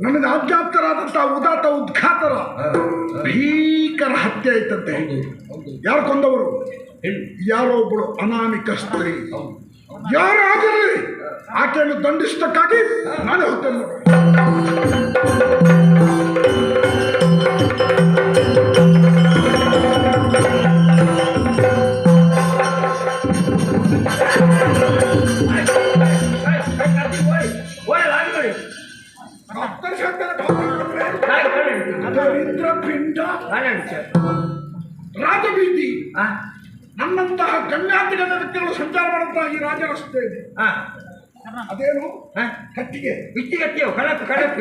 ನನಗೆ ಆಜ್ಞಾಪ್ತರಾದಂತಹ ಉದಾತ್ತ ಉದ್ಘಾತರ ಭೀಕರ ಹತ್ಯೆ ಆಯ್ತಂತೆ. ಯಾರು ಕೊಂದವರು? ಯಾರೋ ಒಬ್ಬಳು ಅನಾಮಿಕ ಸ್ತ್ರೀ. ಯಾರಾಗಿರಲಿ ಆಕೆಯನ್ನು ದಂಡಿಸಕ್ಕಾಗಿ ನಾನೇ ಹೋಗ್ತೇನೆ. ಪಿಂಡ ರಾಜಬೀದಿ ನನ್ನಂತಹ ಗಣ್ಯಾತಿಗತ ವ್ಯಕ್ತಿಗಳು ಸಂಚಾರ ಮಾಡುವಂತಹ ಈ ರಾಜ ರಸ್ತೆ ಇದೆ. ಅದೇನು ಕಟ್ಟಿಗೆ ಇಟ್ಟಿಗೆ ಕಣಕ್ ಕಣಕ್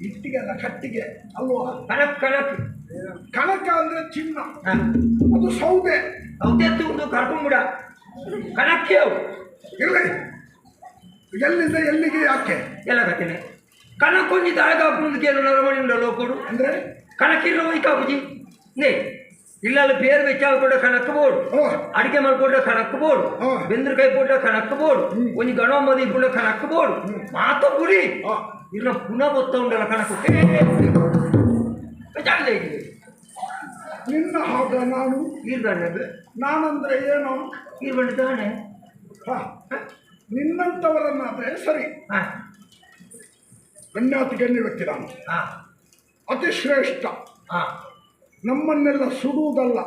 ಇಟ್ಟಿಗೆ ಅಲ್ಲ ಕಟ್ಟಿಗೆ ಅಲ್ವಾ? ಕಣಕ್ ಕಣಕ್ ಕನಕ ಅಂದ್ರೆ ಚಿನ್ನ, ಅದು ಸೌದೆ. ಸೌದೆ ತುಂಡು ಕರ್ಕೊಂಬಿಡ ಕಣಕ್ಕೆ ಇರಲಿ. ಎಲ್ಲಿಂದ ಎಲ್ಲಿಗೆ ಯಾಕೆ ಎಲ್ಲ ಕತ್ತೇನೆ ಕಣಕ್ಕೊಂದು ದಾಳಗಾಪುಂದು ನರಮಣಿ ಲೋಕೊಡು ಅಂದ್ರೆ ಕಣಕ್ಕಿಲ್ಲ ಹೋಯ್ಕಾಬುಜಿ ನೇ ಇಲ್ಲೆಲ್ಲ ಬೇರೆ ವೆಚ್ಚಾಗ ಕೂಡ ಕಣಕ್ಕೆ ಬೋಡು, ಅಡಿಗೆ ಮಾಡ್ಕೊಂಡ ಕಣಕ್ಕೆ ಬೋಡು, ಬೆಂದ್ರಕಾಯಿ ಪೋಟ ಕಣಕ್ಕೆ ಬೋಡು, ಒಂದು ಗಣ ಮದಿ ಕೂಡ ಕಣಕ್ಕೆ ಬೋಡು ಮಾತ ಬುಡಿ ಇಲ್ಲ ಪುನಃ ಗೊತ್ತ ಉಂಡಲ್ಲ ಕಣಕ್ಕೆ ನಿನ್ನ ಹಾಗ ನಾನು ಈರ್ಗಣ್ಣೆ ನಾನಂದ್ರೆ ಏನು ಈರ್ಗಣ್ಣಿದ್ದಾನೆ ನಿನ್ನಂಥವರನ್ನಾದ್ರೆ ಸರಿ. ಗಣ್ಯಾತಿ ಗಣ್ಯ ವ್ಯಕ್ತಿ ನಾನು, ಅತಿ ಶ್ರೇಷ್ಠ. ನಮ್ಮನ್ನೆಲ್ಲ ಸುಡುವುದಲ್ಲ,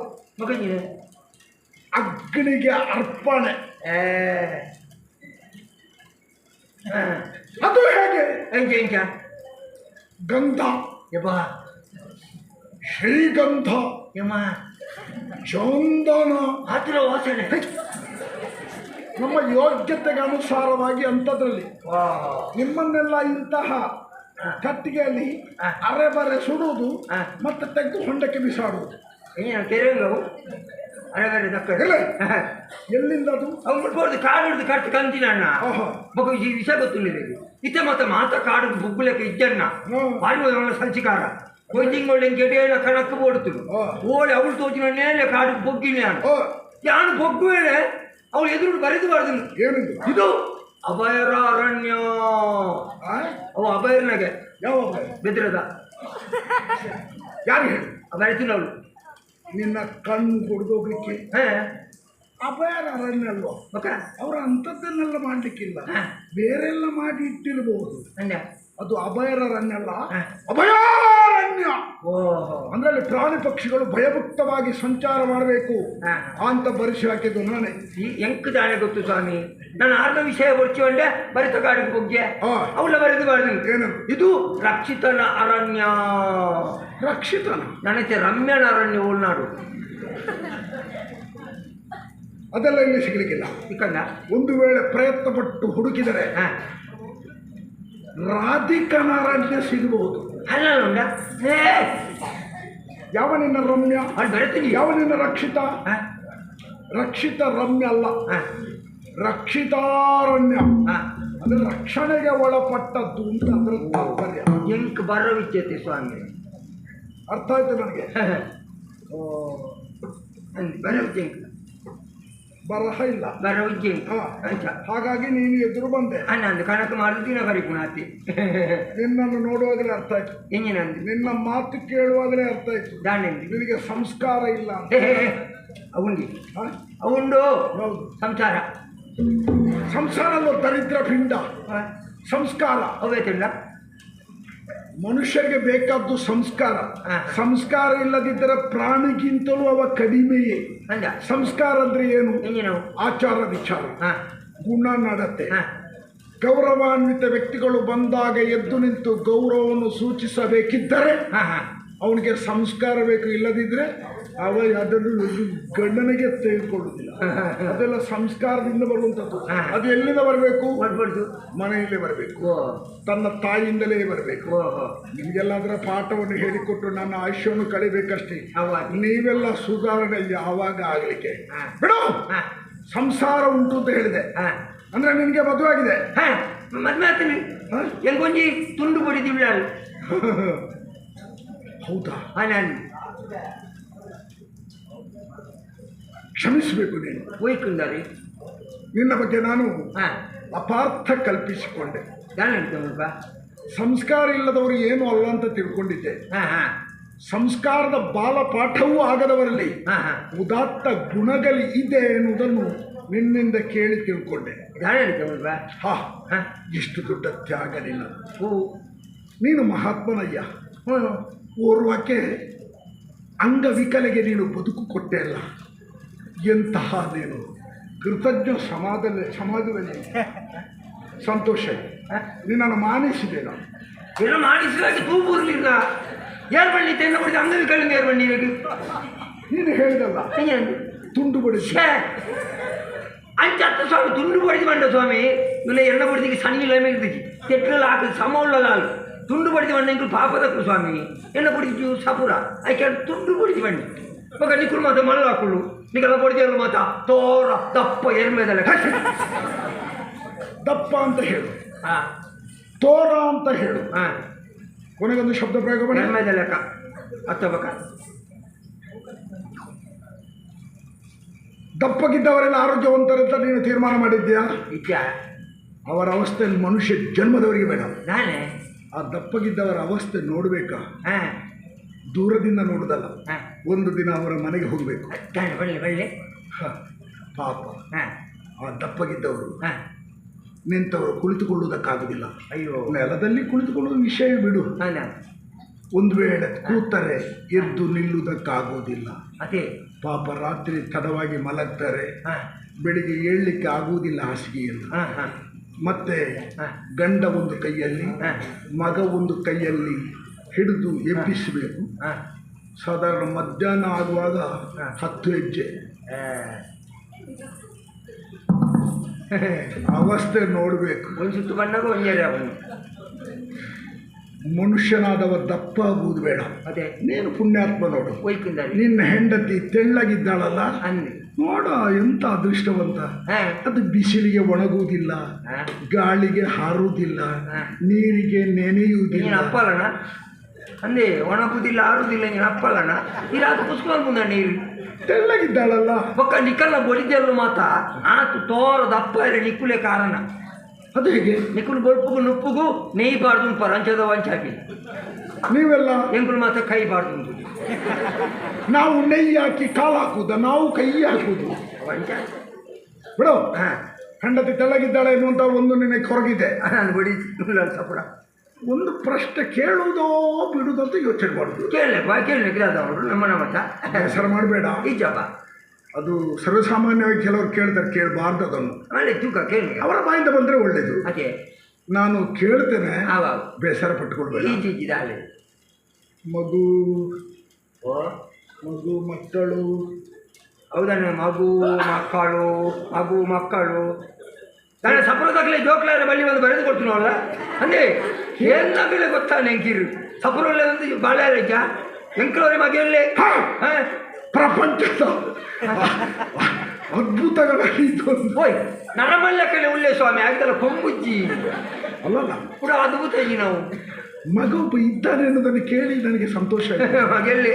ಅಗ್ನಿಗೆ ಅರ್ಪಣೆ. ಅದು ಹೇಗೆ? ಗಂಧ, ಶ್ರೀಗಂಧ, ಚಂದನ, ಹತ್ತಿರ ವಾಸನೆ ನಮ್ಮ ಯೋಗ್ಯತೆಗೆ ಅನುಸಾರವಾಗಿ ಅಂಥದ್ರಲ್ಲಿ ನಿಮ್ಮನ್ನೆಲ್ಲ ಇಂತಹ ಕಟ್ಟಿಗೆಯಲ್ಲಿ ಅರೆ ಬರೆ ಸುಡುವುದು ಮತ್ತೆ ತೆಗೆದು ಹೊಂಡಕ್ಕೆ ಬಿಸಾಡುವುದು. ಎಲ್ಲಿಂದ ಅದು ಅವ್ರು ಕಾಡು ಹಿಡಿದು ಕಟ್ಟಿ ಕಂತಿನ ಅಣ್ಣ ಮಗ ಈ ವಿಷಯ ಗೊತ್ತಿಲ್ಲ ಇತ್ತೆ ಮತ್ತೆ ಮಾತ ಕಾಡು ಬುಗ್ಗುಲಕ್ಕೆ ಇದ್ದಣ್ಣ ಬಾರಿ ಸಂಚಿಕಾರ ಕೊಯ್ದಿಂಗೊಳ್ಳೆ ಗೆಡೆಯಲ್ಲ ಕಣಕ್ಕೆ ಓಡುತ್ತು ಓಡಿ ಅವಳು ತೋಚಿನೇ ಕಾಡು ಬೊಗ್ಗಿನ ಯಾನು ಬೊಗ್ಗುವೇನೆ ಅವಳು ಎದುರು ಬರೆದುಬಾರ್ದು. ಏನಿದು ಇದು ಅಭಯಾರಣ್ಯ. ಅವು ಅಭಯರ್ನಾಗೆ ಯಾವ ಬೆದ್ರದ ಯಾರು ಹೇಳಿ ಬರೀತೀನಿ ಅವಳು ನಿನ್ನ ಕಣ್ಣು ಕೊಡ್ದೋಗ್ಲಿಕ್ಕೆ ಅಭಯಾರಣ್ಯ ಅಲ್ವ ಅವ್ರ ಅಂಥದ್ದನ್ನೆಲ್ಲ ಮಾಡ್ಲಿಕ್ಕಿಲ್ಲ, ಬೇರೆಲ್ಲ ಮಾಡಿ ಇಟ್ಟಿರ್ಬೋದು. ಅದು ಅಭಯಾರಣ್ಯ ಅಲ್ಲ, ಅಭಯಾರಣ್ಯ ಅಂದ್ರೆ ಅಲ್ಲಿ ಪ್ರಾಣಿ ಪಕ್ಷಿಗಳು ಭಯಭಕ್ತವಾಗಿ ಸಂಚಾರ ಮಾಡಬೇಕು ಅಂತ ಬರೆಸಿ ಹಾಕಿದ್ದು ನಾನೇ. ಎಂಕ್ ಜಾಣೆ ಗೊತ್ತು ಸ್ವಾಮಿ, ನಾನು ಆರ್ನ ವಿಷಯ ಬರ್ಚಿಕೊಂಡೆ ಬರಿತ ಕಾಡಿಗೆ ಹೋಗಿ ಅವಳ ಬರೆದು ಬಾರ್ದು. ಇದು ರಕ್ಷಿತನ ಅರಣ್ಯ. ರಕ್ಷಿತನ ನನಗೆ ರಮ್ಯನ ಅರಣ್ಯ ಉಳ್ನಾಡು ಅದೆಲ್ಲ ಇಲ್ಲಿ ಸಿಗ್ಲಿಕ್ಕಿಲ್ಲ. ಸಿಕ್ಕಲ್ಲ. ಒಂದು ವೇಳೆ ಪ್ರಯತ್ನ ಪಟ್ಟು ಹುಡುಕಿದರೆ ರಾಧಿಕನ ಅರಣ್ಯ ಸಿಗಬಹುದು. ಅಲ್ಲ ಉಂಡ ಯಾವ ನಿನ್ನ ರಮ್ಯ ಅಲ್ಲಿ ಬರೀತೀನಿ. ಯಾವ ನಿನ್ನ ರಕ್ಷಿತ? ರಕ್ಷಿತ ರಮ್ಯ ಅಲ್ಲ, ರಕ್ಷಿತಾರಣ್ಯ ಅಂದ್ರೆ ರಕ್ಷಣೆಗೆ ಒಳಪಟ್ಟದ್ದು ಅಂತ ಅದ್ರ ತಾತ್ಪರ್ಯ. ಎಂಕ್ ಬರೋ ವಿದ್ಯತೆ ಸ್ವಾಮಿ, ಅರ್ಥ ಆಯ್ತು ನನಗೆ. ಬರೋ ವಿದ್ಯೆ ಬರಹ ಇಲ್ಲ, ಬರೋ ವಿದ್ಯೆ ಹಾಗಾಗಿ ನೀನು ಎದುರು ಬಂದೆ. ನಂದು ಕಣಕ್ಕೆ ಮಾಡಿದಿನ ಬರೀ ಪುಣಾತಿ ನಿನ್ನನ್ನು ನೋಡುವಾಗಲೇ ಅರ್ಥ ಆಯ್ತು, ಹೆಂಗಿನಂದು ನಿನ್ನ ಮಾತು ಕೇಳುವಾಗಲೇ ಅರ್ಥ ಆಯ್ತು ದಾಂಡೆಂದು ನಿನಗೆ ಸಂಸ್ಕಾರ ಇಲ್ಲ ಅಂತ. ಅವುಂಡಿ ಅವುಂಡು ಸಂಸಾರ ಸಂಸಾರ ದರಿದ್ರ ಪಿಂಡ. ಸಂಸ್ಕಾರ ಅವೇತಿಲ್ಲ. ಮನುಷ್ಯರಿಗೆ ಬೇಕಾದ್ದು ಸಂಸ್ಕಾರ. ಸಂಸ್ಕಾರ ಇಲ್ಲದಿದ್ದರೆ ಪ್ರಾಣಿಗಿಂತಲೂ ಅವ ಕಡಿಮೆಯೇ. ಸಂಸ್ಕಾರ ಅಂದ್ರೆ ಏನು? ಆಚಾರ ವಿಚಾರ, ಗುಣ ನಡತೆ. ಗೌರವಾನ್ವಿತ ವ್ಯಕ್ತಿಗಳು ಬಂದಾಗ ಎದ್ದು ನಿಂತು ಗೌರವವನ್ನು ಸೂಚಿಸಬೇಕಿದ್ದರೆ ಅವನಿಗೆ ಸಂಸ್ಕಾರ ಬೇಕು. ಇಲ್ಲದಿದ್ದರೆ ಅವ ಅದನ್ನು ಗಂಡನಿಗೆ ತೆಗೆದುಕೊಳ್ಳುವುದಿಲ್ಲ. ಅದೆಲ್ಲ ಸಂಸ್ಕಾರದಿಂದ ಬರುವಂಥದ್ದು. ಅದು ಎಲ್ಲಿಂದ ಬರಬೇಕು? ಮನೆಯಲ್ಲೇ ಬರಬೇಕು, ತನ್ನ ತಾಯಿಯಿಂದಲೇ ಬರಬೇಕು. ನಿಮಗೆಲ್ಲಾದ್ರೆ ಪಾಠವನ್ನು ಹೇಳಿಕೊಟ್ಟು ನನ್ನ ಆಯುಷ್ಯವನ್ನು ಕಳಿಬೇಕಷ್ಟೇ. ನೀವೆಲ್ಲ ಸುಧಾರಣೆ ಯಾವಾಗ ಆಗಲಿಕ್ಕೆ ಬಿಡು. ಸಂಸಾರ ಉಂಟು ಅಂತ ಹೇಳಿದೆ ಅಂದ್ರೆ ನಿನಗೆ ಮದುವೆ ಆಗಿದೆ. ಮದುವೆ ಆಗ್ತೀನಿ ಹೆಂಗೊಂಜಿ ತುಂಡು ಬಡಿದಿಲ್ಲ. ಹೌದಾ? ನಾನು ಕ್ಷಮಿಸಬೇಕು ನೀನು. ಹೋಯ್ಕುಂದಾರಿ ನಿನ್ನ ಬಗ್ಗೆ ನಾನು ಹಾಂ ಅಪಾರ್ಥ ಕಲ್ಪಿಸಿಕೊಂಡೆ. ನಾನು ಹೇಳ್ತೇವೆ ಸಂಸ್ಕಾರ ಇಲ್ಲದವರು ಏನು ಅಲ್ಲ ಅಂತ ತಿಳ್ಕೊಂಡಿದ್ದೆ. ಹಾಂ ಹಾಂ ಸಂಸ್ಕಾರದ ಬಾಲಪಾಠವೂ ಆಗದವರಲ್ಲಿ ಹಾಂ ಹಾಂ ಉದಾತ್ತ ಗುಣಗಳು ಇದೆ ಎನ್ನುವುದನ್ನು ನಿನ್ನಿಂದ ಕೇಳಿ ತಿಳ್ಕೊಂಡೆ. ನಾನು ಹೇಳ್ತೇವೆ ಹಾ, ಹಾಂ ಇಷ್ಟು ದೊಡ್ಡ ತ್ಯಾಗ ನಿನ್ನ. ಓ ನೀನು ಮಹಾತ್ಮನಯ್ಯ. ಹ್ಞೂ ಓರ್ವಕ್ಕೆ ಅಂಗವಿಕಲೆಗೆ ನೀನು ಬದುಕು ಕೊಟ್ಟೆ ಅಲ್ಲ. ಎಂತಹ ನೀನು ಕೃತಜ್ಞ ಸಮಾಜದಲ್ಲಿ ಸಂತೋಷ. ನಿನ್ನನ್ನು ಮಾನಿಸಿದೆ ನಾನು. ಏನೋ ಮಾಡಿಸಿದಾಗ ತೂಬೂರ್ಲಿಲ್ಲ ಯಾರು ಬಣ್ಣಿ ತೆನ್ನ ಬಿಡಿದ ಅಂಗವಿಕಲಿಂಗ ಯಾರು ಬಣ್ಣಿ ನೀನು ಹೇಳಿದಲ್ಲ ತುಂಡು ಬಡಿಸಿ ಅಂಚತ್ತ ಸ್ವಾಮಿ ತುಂಡು ಬಡಿದು ಬಂಡ ಸ್ವಾಮಿ ಇಲ್ಲ ಎಣ್ಣ ಬಡಿದಿಗೆ ಸಣ್ಣ ಮೆಗ್ದಿಗೆ ತೆಟ್ಟಲ್ಲಿ ಹಾಕಿ ಸಮ ಉಳ್ಳಲ್ಲ ತುಂಡು ಬಡಿದು ಬಂಡ ಇಂಕು ಪಾಪದಕ್ಕೂ ಸ್ವಾಮಿ ಎಣ್ಣ ಬಡಿದು ಸಪುರ ಆಯ್ಕೆ ತುಂಡು ಬಡಿದು ಬಂಡಿ ಮಗ ನಿಕ್ಕಳು ಮಾತ ಮಲ್ಲ ಹಾಕೊಳ್ಳು ನಿಗಲ್ಲ ಬಡಿದಲ್ಲ ಮಾತ ತೋರ ದಪ್ಪ ಎರ್ಮೆದಲ್ಲ ದಪ್ಪ ಅಂತ ಹೇಳು, ಹಾಂ ತೋರ ಅಂತ ಹೇಳು, ಹಾಂ ಕೊನೆಗೊಂದು ಶಬ್ದ ಪ್ರಯೋಗ ಮಾಡಿ. ಎರ್ಮೆದ ಲೆಕ್ಕ ಹತ್ತಬೇಕ. ದಪ್ಪಗಿದ್ದವರೆಲ್ಲ ಆರೋಗ್ಯವಂತರಂತ ನೀನು ತೀರ್ಮಾನ ಮಾಡಿದ್ಯಾ? ನಿಜ. ಅವರ ಅವಸ್ಥೆಯಲ್ಲಿ ಮನುಷ್ಯ ಜನ್ಮದವರಿಗೆ ಬೇಡ. ನಾನೇ ಆ ದಪ್ಪಗಿದ್ದವರ ಅವಸ್ಥೆ ನೋಡಬೇಕಾ? ಹಾಂ ದೂರದಿಂದ ನೋಡುದಲ್ಲ, ಹಾಂ ಒಂದು ದಿನ ಅವರ ಮನೆಗೆ ಹೋಗಬೇಕು. ಬಳ್ಳಿ ಬಳ್ಳಿ ಪಾಪ ಹಾಂ ಆ ದಪ್ಪಗಿದ್ದವರು ಹಾಂ ನಿಂತವರು ಕುಳಿತುಕೊಳ್ಳುವುದಕ್ಕಾಗುವುದಿಲ್ಲ. ಅಯ್ಯೋ ನೆಲದಲ್ಲಿ ಕುಳಿತುಕೊಳ್ಳುವ ವಿಷಯ ಬಿಡು. ಹಾಂ ಒಂದು ವೇಳೆ ಕೂತರೆ ಎದ್ದು ನಿಲ್ಲುವುದಕ್ಕಾಗುವುದಿಲ್ಲ. ಅದೇ ಪಾಪ ರಾತ್ರಿ ತಡವಾಗಿ ಮಲಗ್ತಾರೆ, ಹಾಂ ಬೆಳಿಗ್ಗೆ ಏಳಲಿಕ್ಕೆ ಆಗುವುದಿಲ್ಲ ಹಾಸಿಗೆಯಲ್ಲಿ. ಹಾಂ ಹಾಂ ಮತ್ತೆ ಹಾಂ ಗಂಡ ಒಂದು ಕೈಯಲ್ಲಿ ಹಾಂ ಮಗ ಒಂದು ಕೈಯಲ್ಲಿ ಹಿಡಿದು ಎಬ್ಬಿಸಬೇಕು. ಹಾಂ ಸಾಧಾರಣ ಮಧ್ಯಾಹ್ನ ಆಗುವಾಗ 10 ಹೆಜ್ಜೆ. ಅವಸ್ಥೆ ನೋಡಬೇಕು. ಒಂದು ಸುತ್ತು ಬಣ್ಣಗೂ ಒಂಜೇರಿ ಅವನು ಮನುಷ್ಯನಾದವ ದಪ್ಪ ಆಗುವುದು ಬೇಡ. ಅದೇ ನೀನು ಪುಣ್ಯಾತ್ಮ ನೋಡು. ಹೋಯ್ಕಿಂದ ನಿನ್ನ ಹೆಂಡತಿ ತೆಳ್ಳಗಿದ್ದಾಳಲ್ಲ, ಅಂದು ನೋಡ ಎಂತ ಅದೃಷ್ಟವಂತ. ಹಾಂ ಅದು ಬಿಸಿಲಿಗೆ ಒಣಗುವುದಿಲ್ಲ, ಹಾಂ ಗಾಳಿಗೆ ಹಾರುವುದಿಲ್ಲ, ಹಾಂ ನೀರಿಗೆ ನೆನೆಯುವುದಿಲ್ಲ. ನೀನು ಅಪ್ಪಲ್ಲಣ ಅಂದೆ ಒಣಗುದಿಲ್ಲ ಆರುದಿಲ್ಲ ನೀನು ಅಪ್ಪಲ್ಲಣ ಇರಾದು ಕುಸ್ಕೊಂಡು ಬಂದ ನೀರು ತೆಳ್ಳಗಿದ್ದಾಳಲ್ಲ. ಒಕ್ಕ ನಿಕ್ಕಲ್ಲ ಬೊಡಿದೆಲ್ಲು ಮಾತ ಆತು ತೋರ ದಪ್ಪ ಇರ ನಿಕ್ಕುಲೆ ಕಾರಣ. ಅದು ಹೇಗೆ? ನಿಕ್ಕುಲು ಬೊಲ್ಪುಗು ನುಪ್ಪುಗು ನೇಯ್ಬಾರ್ದು ಪರಂಚದ ವಂಚಾಕಿ ನೀವೆಲ್ಲ ಎಂಕುಲು ಮಾತ್ರ ಕೈಬಾರ್ದು ನಾವು ನೆಯ್ಯಿ ಹಾಕಿ ಕಾಲು ಹಾಕುದ, ನಾವು ಕೈ ಹಾಕುದು ವಂಚ ಬಿಡು. ಹಾಂ ಹೆಂಡತಿ ತೆಳ್ಳಗಿದ್ದಾಳೆ ಎನ್ನುವಂತ ಒಂದು ನಿನಗೆ ಹೊರಗಿದೆ. ನಾನು ಬಡಿ ಸಪುರ ಒಂದು ಪ್ರಶ್ನೆ ಕೇಳುವುದೋ ಬಿಡುವುದಂತ ಯೋಚನೆ ಮಾಡುದು. ಕೇಳಲಿಕ್ಕೆ ಅವರು ನಮ್ಮ ಮತ ಹೆಸರು ಮಾಡಬೇಡ. ಈಜಪ್ಪ ಅದು ಸರ್ವಸಾಮಾನ್ಯವಾಗಿ ಕೆಲವರು ಕೇಳ್ತಾರೆ, ಕೇಳಬಾರ್ದು ಅದನ್ನು. ಒಳ್ಳೆ ತೂಕ ಕೇಳಿ ಅವರ ಬಾಯಿಂದ ಬಂದರೆ ಒಳ್ಳೇದು. ಅದೇ ನಾನು ಕೇಳ್ತೇನೆ, ಆವಾಗ ಬೇಸರ ಪಟ್ಟುಕೊಳ್ಬೇಡ. ಈಜಿದ್ದಾಳೆ ಮಗು ಓ ಮಗು ಮಕ್ಕಳು ಹೌದಣ್ಣ ಮಗು ಮಕ್ಕಳು ನಾನು ಸಪುರದಾಗಲೇ ಜೋಕ್ಲಾರ ಬಳ್ಳಿ ಒಂದು ಬರೆದು ಕೊಡ್ತೀನಿ ಅವಳ ಅಂದೆ ಏನಾಗಲೇ ಗೊತ್ತಾ ನೆಂಕಿರು ಸಪುರಲ್ಲೇ ಒಂದು ಬಾಳ್ಯಾರಜ್ಜ ಎಂಕಲವರೆ ಮಗೆಯಲ್ಲೇ ಪ್ರಪಂಚದ ಅದ್ಭುತಗಳಲ್ಲಿ ಇದೊಂದು. ಹೋಯ್ ನರಮಲ್ಲ ಕಡೆ ಉಳ್ಳೆ ಸ್ವಾಮಿ ಆಗ್ತಲ್ಲ ಕೊಂಬುಜ್ಜಿ ಅಲ್ಲಲ್ಲ ಕೂಡ ಅದ್ಭುತ ಇಜ್ಜಿ ನಾವು ಮಗೊಬ್ಬ ಇದ್ದಾನೆ ಅನ್ನೋದನ್ನು ಕೇಳಿ ನನಗೆ ಸಂತೋಷ ಆಯ್ತು. ಮಗೆಯಲ್ಲೇ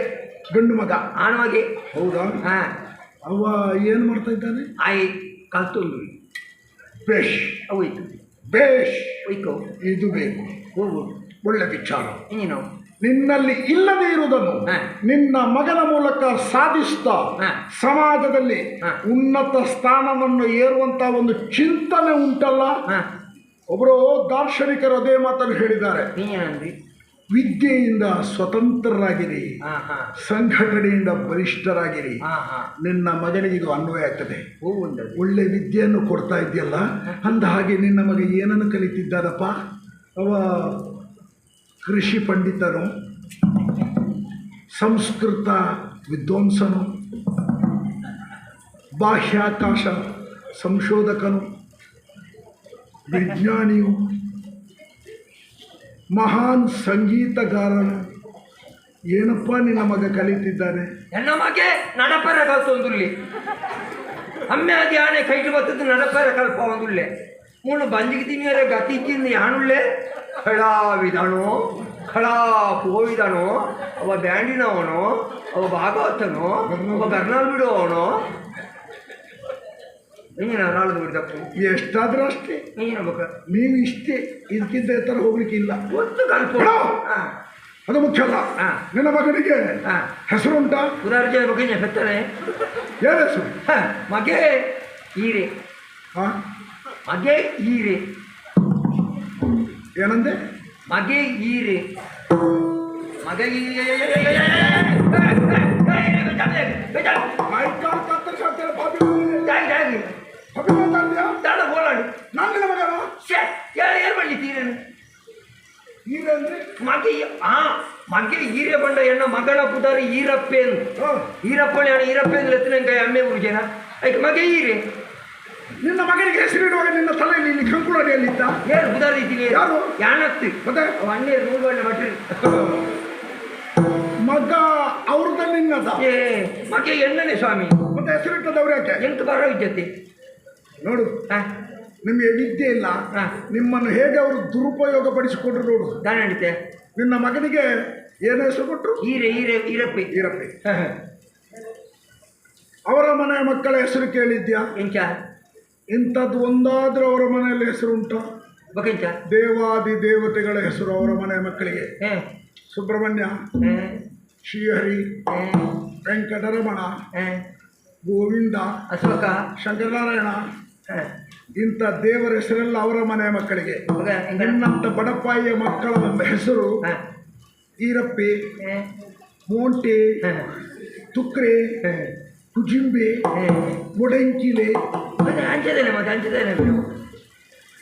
ಗಂಡು ಮಗ ಆಣವಾಗಿ ಹೌದಾ? ಹಾಂ ಅವ ಏನು ಮಾಡ್ತಾ ಇದ್ದಾನೆ? ಆಯ್ ಕಲ್ತೊಂದು ಬೇಷ್ ಹೋಯ್ತು ಬೇಷ್, ಒಯ್ಕೋ ಇದು ಬೇಕು, ಹೋಗ್ಬೋದು ಒಳ್ಳೆ ವಿಚಾರ. ನೀನು ನಿನ್ನಲ್ಲಿ ಇಲ್ಲದೆ ಇರುವುದನ್ನು ನಿನ್ನ ಮಗನ ಮೂಲಕ ಸಾಧಿಸ್ತಾ ಸಮಾಜದಲ್ಲಿ ಉನ್ನತ ಸ್ಥಾನವನ್ನು ಏರುವಂತ ಒಂದು ಚಿಂತನೆ ಉಂಟಲ್ಲ. ಒಬ್ಬರು ದಾರ್ಶನಿಕರು ಅದೇ ಮಾತನ್ನು ಹೇಳಿದ್ದಾರೆ, ವಿದ್ಯೆಯಿಂದ ಸ್ವತಂತ್ರರಾಗಿರಿ, ಸಂಘಟನೆಯಿಂದ ಬಲಿಷ್ಠರಾಗಿರಿ. ನಿನ್ನ ಮಗನಿಗೆ ಇದು ಅನ್ವಯ ಆಗ್ತದೆ. ಒಳ್ಳೆ ವಿದ್ಯೆಯನ್ನು ಕೊಡ್ತಾ ಇದೆಯಲ್ಲ, ಅಂದ ಹಾಗೆ ನಿನ್ನ ಮಗ ಏನನ್ನು ಕಲಿತಿದ್ದಾನಪ್ಪ? ಅವ ಕೃಷಿ ಪಂಡಿತನು, ಸಂಸ್ಕೃತ ವಿದ್ವಾಂಸನು, ಬಾಹ್ಯಾಕಾಶ ಸಂಶೋಧಕನು, ವಿಜ್ಞಾನಿಯು, ಮಹಾನ್ ಸಂಗೀತಗಾರನು. ಏನಪ್ಪ ನಿನ್ನ ಮಗ ಕಲಿತಿದ್ದಾನೆ? ನನ್ನ ಮಗೆ ನಡಪರ ಕಲ್ತೊಂದುಲ್ಲೆ ಅಮ್ಮೆ ಅದು ಯಾಣೆ ಕೈಗೆ ಬರ್ತದ್ದು ನಡಪರ ಕಲ್ಪ ಒಂದುಲ್ಲೆ ಮೂಳು ಬಂಜಿಗೆ ತಿನ್ನಿಯರೆ ಗತಿ ತಿಂದು ಯಾನುಳ್ಳೆ ಕಳಾವಿದಣು ಮಕ್ಕಳ ಹೋಗಿದಾನೋ ಅವ ಬ್ಯಾಂಡಿನವನು, ಅವ ಭಾಗವತನು, ಅವ ಕರ್ನಾಲ್ ಬಿಡುವವನು. ನೀನು ನಾಳ್ದು ಬಿಡ್ದಪ್ಪ ಎಷ್ಟಾದ್ರೂ ಅಷ್ಟೇ. ನೀನು ನೀವು ಇಷ್ಟೇ, ಇದಕ್ಕಿಂತ ಎತ್ತರ ಹೋಗ್ಲಿಕ್ಕಿಲ್ಲ. ಗೊತ್ತು ಕಲ್ಪ ಅದು ಮುಖ್ಯ ಅಲ್ಲ. ನಿನ್ನ ಮಗನಿಗೆ ಹೆಸರುಂಟಾ? ಉದಾಹರಣೆ ಮಗನ ಬೆತ್ತನೆ ಏನು ಹೆಸರು? ಮಗೆ ಈರೆ. ಮಗೆ ಈರೆ. ಏನಂದೆ? ಮಗೆ ಈರೆ. ಮಗೆ ನಾನು ನಿನ್ನ ಮಗನ ಏನು ಮಾಡಲಿ ತೀರೇನು ಹೀರೆ ಅಂದ್ರೆ ಮಗೆ ಮಗೆ ಈರೆ ಬಂಡ ಎಣ್ಣ ಮಗನ ಪುದಾರಿ ಈರಪ್ಪೇನು ಈರಪ್ಪನ ಎಣ್ಣ ಈರಪ್ಪೇನು ಎತ್ತಿನ ಅಮ್ಮೆ ಹುಡುಗೇನ ಅದಕ್ಕೆ ಮಗೆ ಈರೆ. ನಿನ್ನ ಮಗನಿಗೆ ಹೆಸರಿಡುವಾಗ ನಿನ್ನ ತಲೆಯಲ್ಲಿ ಇಲ್ಲಿ ಕಂಕುಳಡಿಯಲ್ಲಿದ್ದ ಏನು ಬುಧಾರಿ ಇದ್ದೀನಿ ಯಾರು? ಯಾಣತ್ತು ಮತ್ತೆ ಅಣ್ಣೆ ನೂರುಗಳ್ಳೆ ಬಟ್ರಿ ಮಗ ಅವ್ರದ ನಿನ್ನದ ಏ ಮಗೆ ಎಣ್ಣನೆ ಸ್ವಾಮಿ. ಮತ್ತೆ ಹೆಸರಿಟ್ಟದವ್ರು ಯಾಕೆ? ಎಂತ ಬರೋ ವಿದ್ಯತೆ ನೋಡು, ನಿಮಗೆ ವಿದ್ಯೆ ಇಲ್ಲ. ನಿಮ್ಮನ್ನು ಹೇಗೆ ಅವರು ದುರುಪಯೋಗ ಪಡಿಸಿಕೊಂಡ್ರು ನೋಡು. ದಾನ ನಡೀತೆ. ನಿನ್ನ ಮಗನಿಗೆ ಏನು ಹೆಸರು ಕೊಟ್ಟರು? ಈರೆ ಈರೆ ಈರಪ್ಪೆ. ಈರಪ್ಪೆ. ಅವರ ಮನೆ ಮಕ್ಕಳ ಹೆಸರು ಕೇಳಿದ್ಯಾ? ಎಂಚ ಇಂಥದ್ದು ಒಂದಾದ್ರೂ ಅವರ ಮನೆಯಲ್ಲಿ ಹೆಸರು ಉಂಟಾ? ಬಕೆಂಚ ದೇವಾದಿ ದೇವತೆಗಳ ಹೆಸರು ಅವರ ಮನೆ ಮಕ್ಕಳಿಗೆ. ಸುಬ್ರಹ್ಮಣ್ಯ, ಶ್ರೀಹರಿ, ವೆಂಕಟರಮಣ, ಗೋವಿಂದ, ಅಶೋಕ, ಶಂಕರನಾರಾಯಣ, ಇಂಥ ದೇವರ ಹೆಸರೆಲ್ಲ ಅವರ ಮನೆ ಮಕ್ಕಳಿಗೆ. ನಿನ್ನಂಥ ಬಡಪಾಯಿಯ ಮಕ್ಕಳ ಹೆಸರು ಈರಪ್ಪೆ, ಮೋಂಟೆ, ತುಕ್ರೆ, ಕುಜಿಂಬೆ, ಮುಡಂಕಿಲೆ. ಹಂಚದೇನೆ ಮತ್ತೆ ಹಂಚದೇನೆ.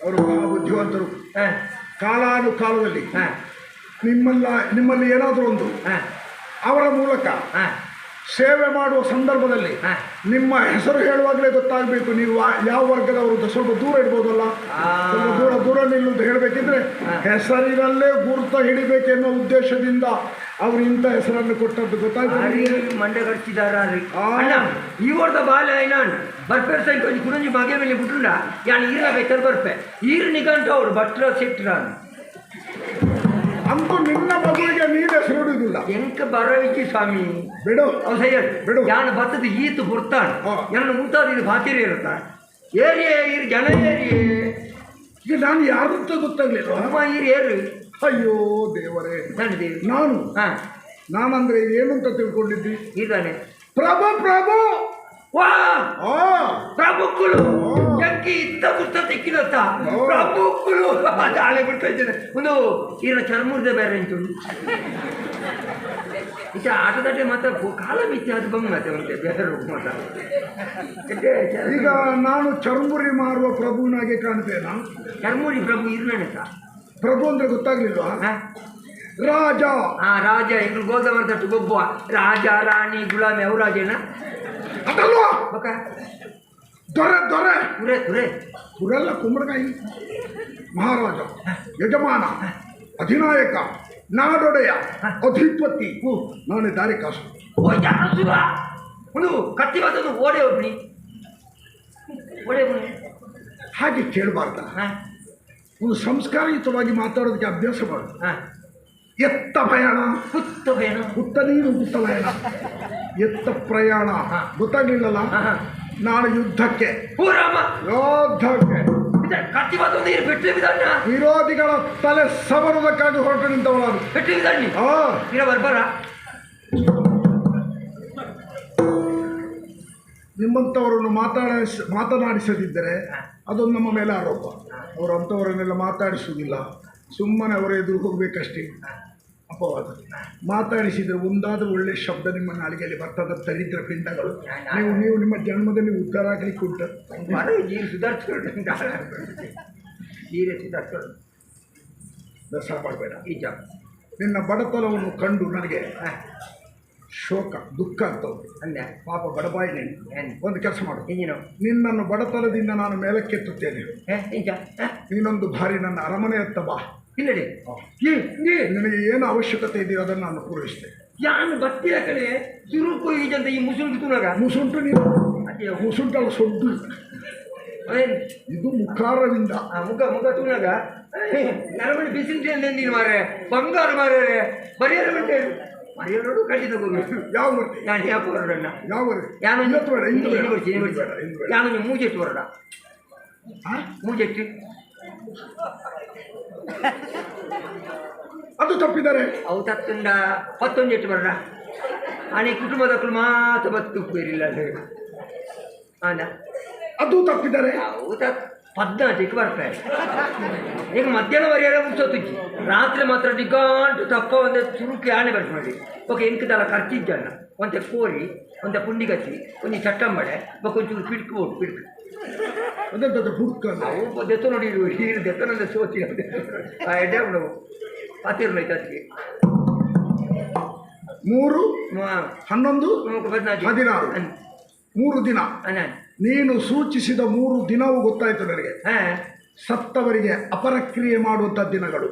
ಅವರು ಬಹಳ ಬುದ್ಧಿವಂತರು. ಕಾಲಾನುಕಾಲದಲ್ಲಿ ನಿಮ್ಮಲ್ಲಿ ಏನಾದರೂ ಒಂದು ಅವರ ಮೂಲಕ ಸೇವೆ ಮಾಡುವ ಸಂದರ್ಭದಲ್ಲಿ ನಿಮ್ಮ ಹೆಸರು ಹೇಳುವಾಗಲೇ ಗೊತ್ತಾಗಬೇಕು ನೀವು ಯಾವ ವರ್ಗದವರು. ಸ್ವಲ್ಪ ದೂರ ಇಡ್ಬೋದಲ್ಲ, ಸ್ವಲ್ಪ ದೂರ ನಿಲ್ಲುವುದು ಹೇಳಬೇಕಿದ್ರೆ ಹೆಸರಿನಲ್ಲೇ ಗುರುತ ಹಿಡಿಬೇಕೆನ್ನೋ ಉದ್ದೇಶದಿಂದ ಅವರು ಇಂಥ ಹೆಸರನ್ನು ಕೊಟ್ಟದ್ದು ಗೊತ್ತಾಗ್ತದೆ. ಮಂಡೆ ಕಟ್ಸಿದಾರ ಈ ವರ್ಷ ಬಾಲ ಐನಾನ್ ಬರ್ಪೇರ್ ಸೈ ಕೊಂಚ ಕುಡಂಜಿ ಮಗೆ ಮೇಲೆ ಬಿಟ್ಟುಂಡ ಯಾನ್ ಈರ ಬೇಕರ್ ಬರ್ಪೆ ಈರು ನಿಗಂಟ ಅವ್ರು ಭಟ್ರ ಸಿಟ್ರ ಅಂತೂ ನಿನ್ನ ಮಗುವಿಗೆ ನೀನು ಹೆಸರಿಡುವುದಿಲ್ಲ. ಎಂಕ ಬರವಿಕ್ಕಿ ಸ್ವಾಮಿ ಬಿಡು ಬಿಡು. ಯಾನು ಬತ್ತದ ಈತು ಬರ್ತಾನೆ ನನ್ನ ಮುಂತಾದ ಇದು ಬಾತಿರಿ ಇರುತ್ತ ಏರಿಯೇ ಇರು ಜನ ಏರಿಯೇ. ಈಗ ನಾನು ಯಾರು ಅಂತ ಗೊತ್ತಾಗ್ಲಿಲ್ಲ. ಅಮ್ಮ ಈರು ಏರು. ಅಯ್ಯೋ ದೇವರೇ, ನಾನಂದ್ರೆ ಏನು ಅಂತ ತಿಳ್ಕೊಂಡಿದ್ದಿ? ಇದ್ದಾನೆ ಪ್ರಭು ಪ್ರಭು ವಾ ಪ್ರಭುಕ್ಕಳು ಎಂಕಿ ಇದ್ದ ಪುಸ್ತಕ ತೆಕ್ಕಿನತ್ತ ಪ್ರಭುಕ್ಕಳು ದಾಳೆ ಬಿಡ್ತಾ ಇದ್ದೇನೆ. ಒಂದು ಈರ ಚರ್ಮುರ್ದ ಬೇರೆ ಅಂಚುಂಡು ಇಷ್ಟ ಆಟದಾಟೆ ಮಾತ್ರ ಕಾಲ ಮಿಚ್ಚೆ ಅದು ಬಂದು ಮತ್ತೆ ಮತ್ತೆ ಬೇರೆ ಮಾತ್ರ. ಈಗ ನಾನು ಚರ್ಮುರಿ ಮಾರುವ ಪ್ರಭುನಾಗೆ ಕಾಣ್ತೇನಾ? ಚರ್ಮುರಿ ಪ್ರಭು ಇರ್ನೇತ ಪ್ರಭು ಅಂದ್ರೆ ಗೊತ್ತಾಗ್ಲಿಲ್ವಾ? ರಾಜ. ರಾಜ ಈಗ ಗೋಧಮ ತಟ್ಟು ಗೊಬ್ಬ ರಾಜ ರಾಣಿ ಗುಲಾಮಿ ಅವು ರಾಜೇನ ಅದಲ್ವಾ? ದೊರೆ ದೊರೆ ತುರೆ ತುರೆ ತುರೆಲ್ಲ ಕುಂಬಳಕಾಯಿ. ಮಹಾರಾಜ, ಯಜಮಾನ, ಅಧಿನಾಯಕ, ನಾಡೊಡೆಯ, ಅಧಿಪತಿ, ನಾನೇ ದಾರಿ ಕಾಸು. ಒಂದು ಕತ್ತಿ ಬಂದದ್ದು ಓಡೆ ಒಬ್ಬನಿ ಓಡೆ ಹಾಗೆ ಕೇಳಬಾರ್ದ. ಒಂದು ಸಂಸ್ಕಾರಯುತವಾಗಿ ಮಾತಾಡೋದಕ್ಕೆ ಅಭ್ಯಾಸ ಮಾಡು. ಎತ್ತ ಪ್ರಯಾಣ ಪುತ್ತ ಪ್ರಯಾಣ ಪುತ್ತ ನೀನು ಪುತ್ತ ಪ್ರಯಾಣ ಎತ್ತ ಪ್ರಯಾಣ ಗೊತ್ತಾಗ್ಲಿಲ್ಲಲ್ಲ. ನಾನು ಯುದ್ಧಕ್ಕೆ ಕತ್ತಿ ಬಂದು ಬಿಟ್ಟು ವಿರೋಧಿಗಳ ತಲೆ ಸವರುವುದಕ್ಕಾಗಿ ಹೊರಟು ನಿಂತವಳಾರು ಬಿಟ್ಟು ಬರ್ಬಾರ. ನಿಮ್ಮಂಥವರನ್ನು ಮಾತನಾಡಿಸದಿದ್ದರೆ ಅದೊಂದು ನಮ್ಮ ಮೇಲೆ ಆರೋಪ. ಅವರು ಅಂಥವರನ್ನೆಲ್ಲ ಮಾತಾಡಿಸುವುದಿಲ್ಲ, ಸುಮ್ಮನೆ ಅವರ ಎದುರು ಹೋಗಬೇಕಷ್ಟೇ. ಅಪವಾದ ಮಾತಾಡಿಸಿದರೆ ಒಂದಾದ ಒಳ್ಳೆ ಶಬ್ದ ನಿಮ್ಮ ನಾಲಿಗೆಯಲ್ಲಿ ಬರ್ತದ ದರಿದ್ರ ಪಿಂಡಗಳು. ನೀವು ನಿಮ್ಮ ಜನ್ಮದಲ್ಲಿ ಉದ್ಧಾರ ಆಗಲಿಕ್ಕೆ ಉಂಟು. ದಸರಾ ಮಾಡಬೇಡ. ನಿಜ ನಿನ್ನ ಬಡತನವನ್ನು ಕಂಡು ನನಗೆ ಶೋಕ ದುಃಖ ಆಗ್ತದೆ. ಅಂದೆ ಪಾಪ ಬಡಬಾಯಿ ನೀನು. ಒಂದು ಕೆಲಸ ಮಾಡು, ನಿನ್ನನ್ನು ಬಡತನದಿಂದ ನಾನು ಮೇಲಕ್ಕೆತ್ತುತ್ತೇನೆ. ನೀನೊಂದು ಬಾರಿ ನನ್ನ ಅರಮನೆ ಹತ್ತ ಬಾ. ಇಲ್ಲಡಿ ನಿನಗೆ ಏನು ಅವಶ್ಯಕತೆ ಇದೆಯೋ ಅದನ್ನು ನಾನು ಪೂರೈಸ್ತೇನೆ. ಯಾನು ಬತ್ತಿರ ಕಡೆ ಸುರುಕು ಈಜಂತ ಈ ಮುಸುಂಟು ತುನಗ ಮುಸುಂಟು ನೀನು ಮುಸುಂಟಲ್ಲ ಸೊಡ್ಡು ಅದೇನು ಇದು ಮುಖಾರವಿಂದ ಮುಖ ಮುಖ ತುನಗ ನರಮಣಿ ಬಿಸಿಲು ನೀನು ಮಾರೆ ಬಂಗಾರ ಮಾರೇ ಬರೆಯಲು ಬಿಟ್ಟೆ ಮರೆಯೋಡು ಖಂಡಿತ ಹೋಗ್ಬೇಕು. ಯಾವ ಮೂರ್ತಿ? ನಾನು ಯಾಕೆ ಹೊರಡಣ್ಣ ಯಾವ ಯಾನು ಇವತ್ತು ಬೇಡ, ಇಂದು ಬೇಡ. ಯಾನು ಮೂಜೆಟ್ಟು ಹೊರಡ ಮೂಜೆಟ್ಟು ಅದು ತಪ್ಪಿದ್ದಾರೆ. ಅವು ತತ್ತುಂಡ 11 ಎಟ್ಟು ಬರಡ ಆನೆ ಕುಟುಂಬದಕ್ಕಳು ಮಾತ್ರ ಬತ್ತು ಬೇರಿಲ್ಲ ಆನ ಅದು ತಪ್ಪಿದ್ದಾರೆ. ಅವು 14ಕ್ಕೆ ಬರ್ತಾರೆ. ಈಗ ಮಧ್ಯಾಹ್ನವರೆಗೆ ಮುಚ್ಚೋತುಜ್ಜಿ ರಾತ್ರಿ ಮಾತ್ರ ಡಿಗಾಂಟು ತಪ್ಪ ಒಂದು ಚುರುಕಿ ಆಣೆ ಬರ್ಸಿ ಮಾಡಿ ಓಕೆ ಎಂಕದಲ್ಲ ಖರ್ಚಿದ್ದಣ್ಣ ಒಂತೆ ಕೋರಿ ಒಂತೆ ಪುಂಡಿಗಚ್ಚಿ ಒಂದು ಚಟ್ಟಂಬಡೆ ಒಂಚೂರು ಪಿಡ್ಕ್ಬೋದು ಪಿಡ್ಕ್ ಅದಂತ ಹುಡ್ಕ ಅವು ದೆತ್ತ ನೋಡಿ ಹೀರು ದೆತ್ತನಂದ ಸೋತಿ ಆ ಎಡ್ಡೆ ಬಿಡವು ಪಾತಿರ್ಲೈತೆ ಅದಕ್ಕೆ 3, 11, 14 16 3 ದಿನ ನೀನು ಸೂಚಿಸಿದ 3 ದಿನವೂ ಗೊತ್ತಾಯ್ತು ನನಗೆ. ಸತ್ತವರಿಗೆ ಅಪರಕ್ರಿಯೆ ಮಾಡುವಂಥ ದಿನಗಳು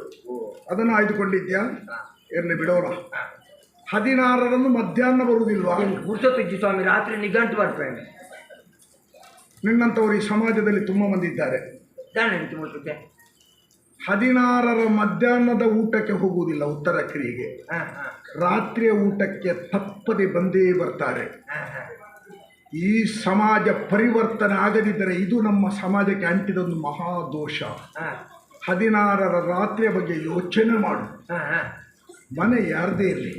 ಅದನ್ನು ಆಯ್ದುಕೊಂಡಿದ್ಯಾ? ಇರಲಿ ಬಿಡೋಣ. 16ರಂದು ಮಧ್ಯಾಹ್ನ ಬರುವುದಿಲ್ವಾ? ಗುರ್ಸೊತ್ತಿಜ್ಜಿ ಸ್ವಾಮಿ ರಾತ್ರಿ ನಿಗಂಟು ಬರ್ತೇನೆ. ನಿನ್ನಂಥವ್ರು ಈ ಸಮಾಜದಲ್ಲಿ ತುಂಬ ಮಂದಿ ಇದ್ದಾರೆ. 16ರ ಮಧ್ಯಾಹ್ನದ ಊಟಕ್ಕೆ ಹೋಗುವುದಿಲ್ಲ ಉತ್ತರ ಕ್ರಿಯೆಗೆ. ರಾತ್ರಿಯ ಊಟಕ್ಕೆ ತಪ್ಪದೆ ಬಂದೇ ಬರ್ತಾರೆ. ಈ ಸಮಾಜ ಪರಿವರ್ತನೆ ಆಗದಿದ್ದರೆ ಇದು ನಮ್ಮ ಸಮಾಜಕ್ಕೆ ಅಂಟಿದೊಂದು ಮಹಾದೋಷ. 16ರ ರಾತ್ರಿಯ ಬಗ್ಗೆ ಯೋಚನೆ ಮಾಡು. ಮನೆ ಯಾರದೇ ಇರಲಿ,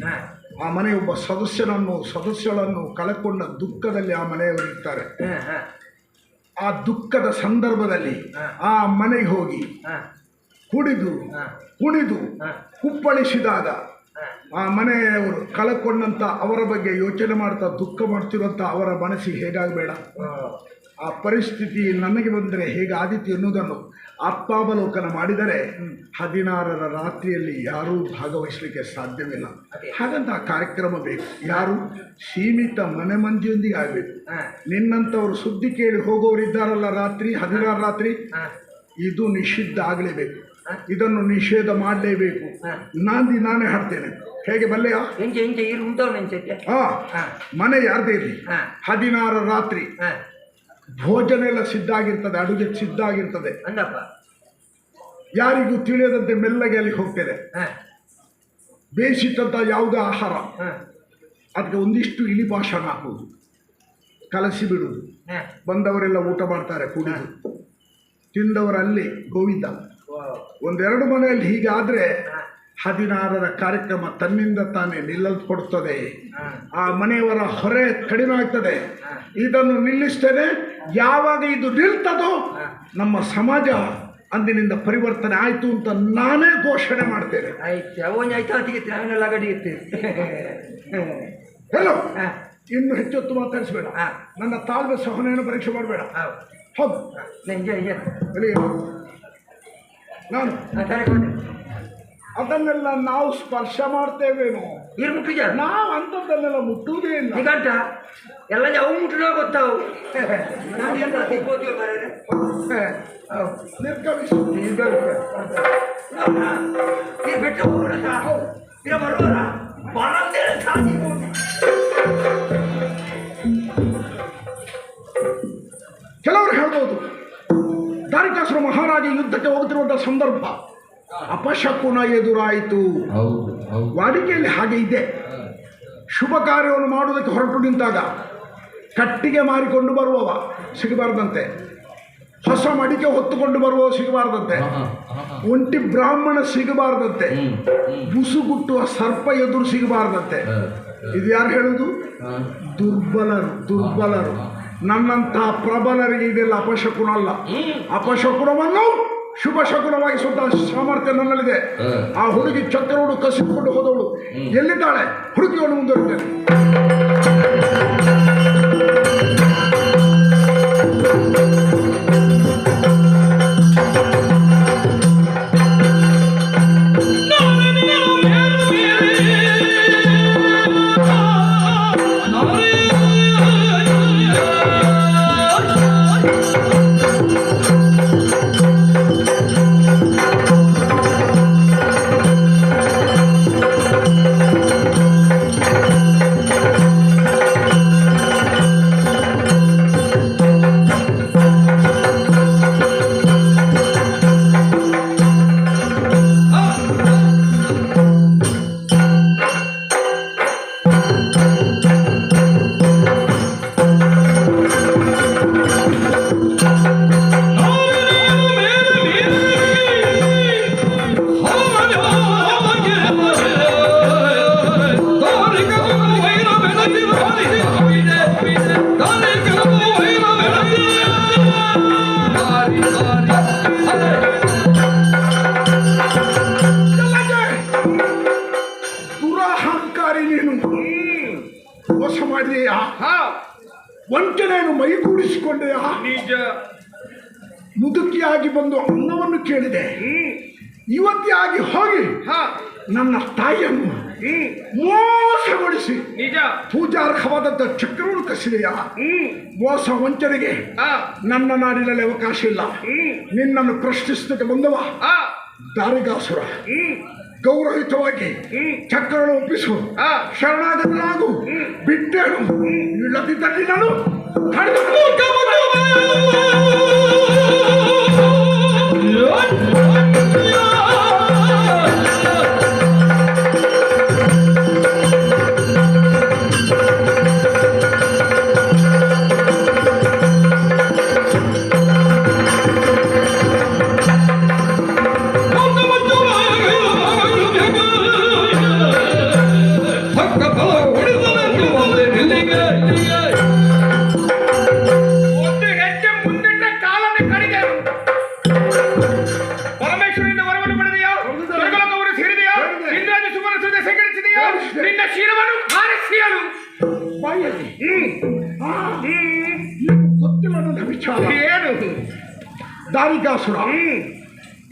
ಆ ಮನೆ ಒಬ್ಬ ಸದಸ್ಯಳನ್ನು ಕಳಕೊಂಡ ದುಃಖದಲ್ಲಿ ಆ ಮನೆಯವರು ಇರ್ತಾರೆ. ಆ ದುಃಖದ ಸಂದರ್ಭದಲ್ಲಿ ಆ ಮನೆಗೆ ಹೋಗಿ ಕುಡಿದು ಕುಣಿದು ಕುಪ್ಪಳಿಸಿದಾಗ ಆ ಮನೆಯವರು ಕಳಕೊಂಡಂಥ ಅವರ ಬಗ್ಗೆ ಯೋಚನೆ ಮಾಡ್ತಾ ದುಃಖ ಮಾಡ್ತಿರುವಂಥ ಅವರ ಮನಸ್ಸಿಗೆ ಹೇಗಾಗಬೇಡ? ಆ ಪರಿಸ್ಥಿತಿ ನನಗೆ ಬಂದರೆ ಹೇಗಾದೀತು ಎನ್ನುವುದನ್ನು ಆತ್ಮಾವಲೋಕನ ಮಾಡಿದರೆ 16ರ ರಾತ್ರಿಯಲ್ಲಿ ಯಾರೂ ಭಾಗವಹಿಸಲಿಕ್ಕೆ ಸಾಧ್ಯವಿಲ್ಲ. ಹಾಗಂತ ಆ ಕಾರ್ಯಕ್ರಮ ಬೇಕು. ಯಾರು? ಸೀಮಿತ ಮನೆ ಮಂದಿಯೊಂದಿಗೆ ಆಗಬೇಕು. ನಿನ್ನಂಥವ್ರು ಸುದ್ದಿ ಕೇಳಿ ಹೋಗೋರಿದ್ದಾರಲ್ಲ ರಾತ್ರಿ 16 ರಾತ್ರಿ, ಇದು ನಿಷಿದ್ಧ ಆಗಲೇಬೇಕು. ಇದನ್ನು ನಿಷೇಧ ಮಾಡಲೇಬೇಕು. ನಾನೇ ಹಾಡ್ತೇನೆ. ಹೇಗೆ ಬಲ್ಲೆಯ? ಮನೆ ಯಾರದೇ ಇರಲಿ, 16 ರಾತ್ರಿ ಭೋಜನ ಎಲ್ಲ ಸಿದ್ಧ ಆಗಿರ್ತದೆ, ಅಡುಗೆ ಸಿದ್ಧ ಆಗಿರ್ತದೆ. ಯಾರಿಗೂ ತಿಳಿಯದಂತೆ ಮೆಲ್ಲಗೆ ಅಲ್ಲಿ ಹೋಗ್ತೇನೆ. ಬೇಯಿಸಿಟ್ಟಂಥ ಯಾವುದೇ ಆಹಾರ ಅದಕ್ಕೆ ಒಂದಿಷ್ಟು ಇಲಿ ಭಾಷಣ ಹಾಕುವುದು, ಕಲಸಿ ಬಿಡುವುದು. ಬಂದವರೆಲ್ಲ ಊಟ ಮಾಡ್ತಾರೆ, ಕುಡಿದು ತಿಂದವರಲ್ಲಿ ಗೋವಿಂದ. 1-2 ಮನೆಯಲ್ಲಿ ಹೀಗಾದರೆ 16ರ ಕಾರ್ಯಕ್ರಮ ತನ್ನಿಂದ ತಾನೇ ನಿಲ್ಲಲ್ಪಡುತ್ತದೆ. ಆ ಮನೆಯವರ ಹೊರೆ ಕಡಿಮೆ ಆಗ್ತದೆ. ಇದನ್ನು ನಿಲ್ಲಿಸ್ತೇನೆ. ಯಾವಾಗ ಇದು ನಿಲ್ತದೋ ನಮ್ಮ ಸಮಾಜ ಅಂದಿನಿಂದ ಪರಿವರ್ತನೆ ಆಯಿತು ಅಂತ ನಾನೇ ಘೋಷಣೆ ಮಾಡ್ತೇನೆ. ಹೇಳೋ, ಇನ್ನು ಹೆಚ್ಚೊತ್ತು ಮಾತಾಡಿಸ್ಬೇಡ. ನನ್ನ ತಾಳ್ಮೆ ಸಹನೆಯನ್ನು ಪರೀಕ್ಷೆ ಮಾಡಬೇಡ. ಹೌದು, ನಾನು ಅದನ್ನೆಲ್ಲ ನಾವು ಸ್ಪರ್ಶ ಮಾಡ್ತೇವೇನೋ. ನಾವು ಅಂಥದ್ದನ್ನೆಲ್ಲ ಮುಟ್ಟುವುದೇ ಇಲ್ಲ. ನಿಗಂಟ ಎಲ್ಲ ಯಾವ ಮುಟ್ಟೋ ಗೊತ್ತಾವು. ನಿರ್ಗಮಿಸು. ಕೆಲವರು ಹೇಳ್ಬೋದು, ದಾರಿಕಾಸುರ ಮಹಾರಾಜ ಯುದ್ಧಕ್ಕೆ ಹೋಗುತ್ತಿರುವಂತಹ ಸಂದರ್ಭ ಅಪಶಕುನ ಎದುರಾಯಿತು. ವಾಡಿಕೆಯಲ್ಲಿ ಹಾಗೆ ಇದೆ. ಶುಭ ಕಾರ್ಯವನ್ನು ಮಾಡುವುದಕ್ಕೆ ಹೊರಟು ನಿಂತಾಗ ಕಟ್ಟಿಗೆ ಮಾರಿಕೊಂಡು ಬರುವವ ಸಿಗಬಾರ್ದಂತೆ, ಹೊಸ ಮಡಿಕೆ ಹೊತ್ತುಕೊಂಡು ಬರುವವ ಸಿಗಬಾರ್ದಂತೆ, ಒಂಟಿ ಬ್ರಾಹ್ಮಣ ಸಿಗಬಾರ್ದಂತೆ, ಬುಸುಗುಟ್ಟುವ ಸರ್ಪ ಎದುರು ಸಿಗಬಾರ್ದಂತೆ. ಇದು ಯಾರು ಹೇಳುವುದು? ದುರ್ಬಲರು. ನನ್ನಂತಹ ಪ್ರಬಲರಿಗೆ ಇದೆಲ್ಲ ಅಪಶಕುನ ಅಲ್ಲ. ಅಪಶಕುನವನ್ನು ಶುಭ ಶಕುನವಾಗಿ ಸುತ್ತ ಸಾಮರ್ಥ್ಯ ನನ್ನಲ್ಲಿದೆ. ಆ ಹುಡುಗಿ ಚಕ್ರವಳು ಕಸಿದುಕೊಂಡು ಹೋದವಳು ಎಲ್ಲಿದ್ದಾಳೆ? ಹುಡುಗಿಯನ್ನು ಮುಂದುವರಿದ್ದೇನೆ. ವಂಚನೆಯನ್ನು ಮೈಗೂಡಿಸಿಕೊಂಡೆಯಾ? ನಿಜ. ಮುದುಕಿಯಾಗಿ ಬಂದು ಅನ್ನವನ್ನು ಕೇಳಿದೆ. ಯುವತಿಯಾಗಿ ಹೋಗಿ ನನ್ನ ತಾಯಿಯನ್ನು ಮೋಸಗೊಳಿಸಿ ನಿಜ. ಪೂಜಾರ್ಹವಾದಂಥ ಚಕ್ರವನ್ನು ಕಸಿದೆಯಾ? ಮೋಸ ವಂಚನೆಗೆ ನನ್ನ ನಾಡಿನಲ್ಲಿ ಅವಕಾಶ ಇಲ್ಲ. ನಿನ್ನನ್ನು ಪ್ರಶ್ನಿಸಲಿಕ್ಕೆ ಬಂದವ ದಾರಿಗಾಸುರ. ಗೌರವಯುತವಾಗಿ ಚಕ್ರವನ್ನು ಒಪ್ಪಿಸು, ಶರಣಾಗತನಾಗು, ಬಿಟ್ಟೇನು. ಇಲ್ಲದಿದ್ದಲ್ಲಿ ನಾನು ಒಂದು ಹೆಜ್ಜೆ ಮುಂದಿಟ್ಟ ಕಾಲನ್ನು ಕಡಿದೆ. ಪರಮೇಶ್ವರನಿಂದ ವರವನ್ನು ಪಡೆದೆಯಾ? ಸ್ವರ್ಗಲೋಕವನ್ನು ಸೇರಿದೆಯಾ? ಇಂದ್ರಾಜ ಸುಮನ ಸುದ್ದಿ ಸಂಘಟಿಸಿದೆಯಾ? ನಿನ್ನ ಶಿರವನ್ನು ಹಾರಿಸಿಯನು. ಬಾಯಲ್ಲಿ ಗೊತ್ತಿಲ್ಲ ನನ್ನ ವಿಚಾರ. ಏನು? ದಾರಿಗಾಸುರ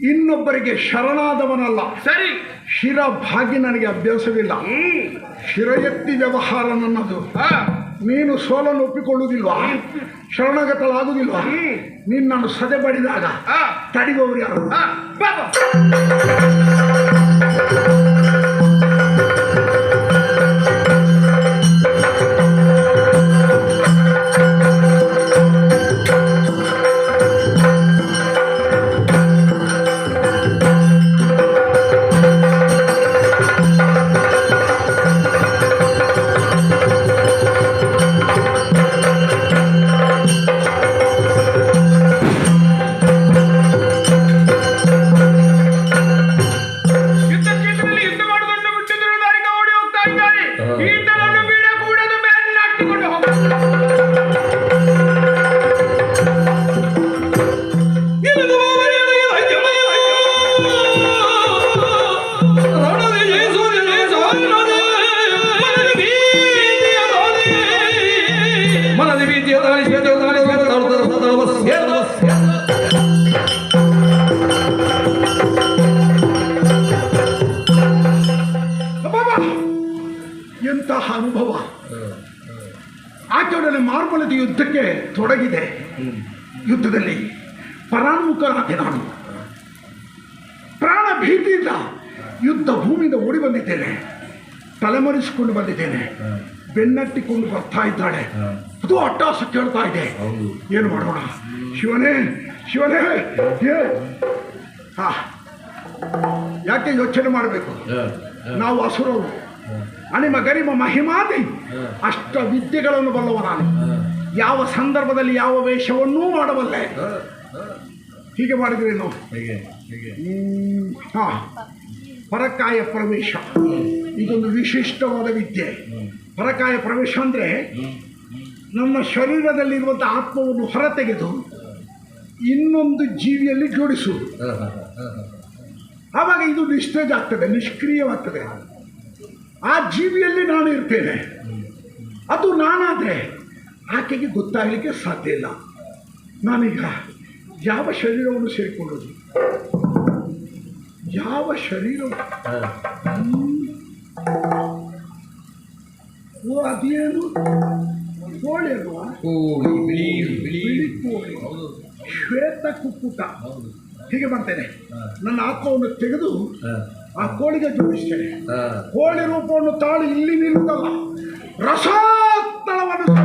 ಇನ್ನೊಬ್ಬರಿಗೆ ಶರಣಾದವನಲ್ಲ. ಸರಿ. ಶಿರ ಭಾಗಿ ನನಗೆ ಅಭ್ಯಾಸವಿಲ್ಲ. ಶಿರ ಎತ್ತಿ ವ್ಯವಹಾರ ನನ್ನದು. ನೀನು ಸೋಲನ್ನು ಒಪ್ಪಿಕೊಳ್ಳುವುದಿಲ್ವಾ? ಶರಣಾಗತಳಾಗುವುದಿಲ್ವಾ? ನಿನ್ನನ್ನು ಸದೆ ಬಡಿದಾಗ ತಡೆಯುವವರು ಯಾರು? ಬಾಬಾ ಎಂತಹ ಅನುಭವ. ಆಚರಣೆ ಮಾರ್ಬಲದ ಯುದ್ಧಕ್ಕೆ ತೊಡಗಿದೆ. ಯುದ್ಧದಲ್ಲಿ ಪರಾನ್ಮುಖನಾದೆ ನಾನು. ಪ್ರಾಣ ಭೀತಿಯಿಂದ ಯುದ್ಧ ಭೂಮಿಯಿಂದ ಓಡಿ ಬಂದಿದ್ದೇನೆ. ತಲೆಮರೆಸಿಕೊಂಡು ಬಂದಿದ್ದೇನೆ. ಬೆನ್ನಟ್ಟಿಕೊಂಡು ಬರ್ತಾ ಇದ್ದಾಳೆ. ಅದು ಅಟ್ಟಾಸ ಕೇಳ್ತಾ ಇದೆ. ಏನು ಮಾಡೋಣ? ಶಿವನೇ ಶಿವನೇ. ಯಾಕೆ ಯೋಚನೆ ಮಾಡಬೇಕು? ನಾವು ಅಸುರರು. ಅಣಿಮ ಗರಿಮ ಮಹಿಮಾದಿ ಅಷ್ಟ ವಿದ್ಯೆಗಳನ್ನು ಬಲ್ಲವ ನಾನು. ಯಾವ ಸಂದರ್ಭದಲ್ಲಿ ಯಾವ ವೇಷವನ್ನೂ ಮಾಡಬಲ್ಲೆ. ಹೀಗೆ ಮಾಡಿದ್ರೇನು? ಪರಕಾಯ ಪ್ರವೇಶ ಇದೊಂದು ವಿಶಿಷ್ಟವಾದ ವಿದ್ಯೆ. ಪರಕಾಯ ಪ್ರವೇಶ ಅಂದರೆ ನಮ್ಮ ಶರೀರದಲ್ಲಿರುವಂಥ ಆತ್ಮವನ್ನು ಹೊರತೆಗೆದು ಇನ್ನೊಂದು ಜೀವಿಯಲ್ಲಿ ಜೋಡಿಸುವುದು. ಆವಾಗ ಇದು ನಿಸ್ತೇಜ್ ಆಗ್ತದೆ, ನಿಷ್ಕ್ರಿಯವಾಗ್ತದೆ. ಆ ಜೀವಿಯಲ್ಲಿ ನಾನು ಇರ್ತೇನೆ. ಅದು ನಾನಾದರೆ ಆಕೆಗೆ ಗೊತ್ತಾಗಲಿಕ್ಕೆ ಸಾಧ್ಯ ಇಲ್ಲ. ನಾನೀಗ ಯಾವ ಶರೀರವನ್ನು ಸೇರಿಕೊಳ್ಳೋದು? ಯಾವ ಶರೀರ? ಓ ಅದೇನು ಕೋಳಿ ಅಲ್ವಾ? ಬಿಳಿ ಕೋಳಿ, ಶ್ವೇತ ಕುಕ್ಕುಟ. ಹೀಗೆ ಮಾಡ್ತೇನೆ. ನನ್ನ ಆತ್ಮವನ್ನು ತೆಗೆದು ಆ ಕೋಳಿಗೆ ಜೋಡಿಸ್ತೇನೆ. ಕೋಳಿ ರೂಪವನ್ನು ತಾಳಿ ಇಲ್ಲಿ ನಿಲ್ಲುತ್ತಲ್ಲ, ರಸಾತಳವನ್ನು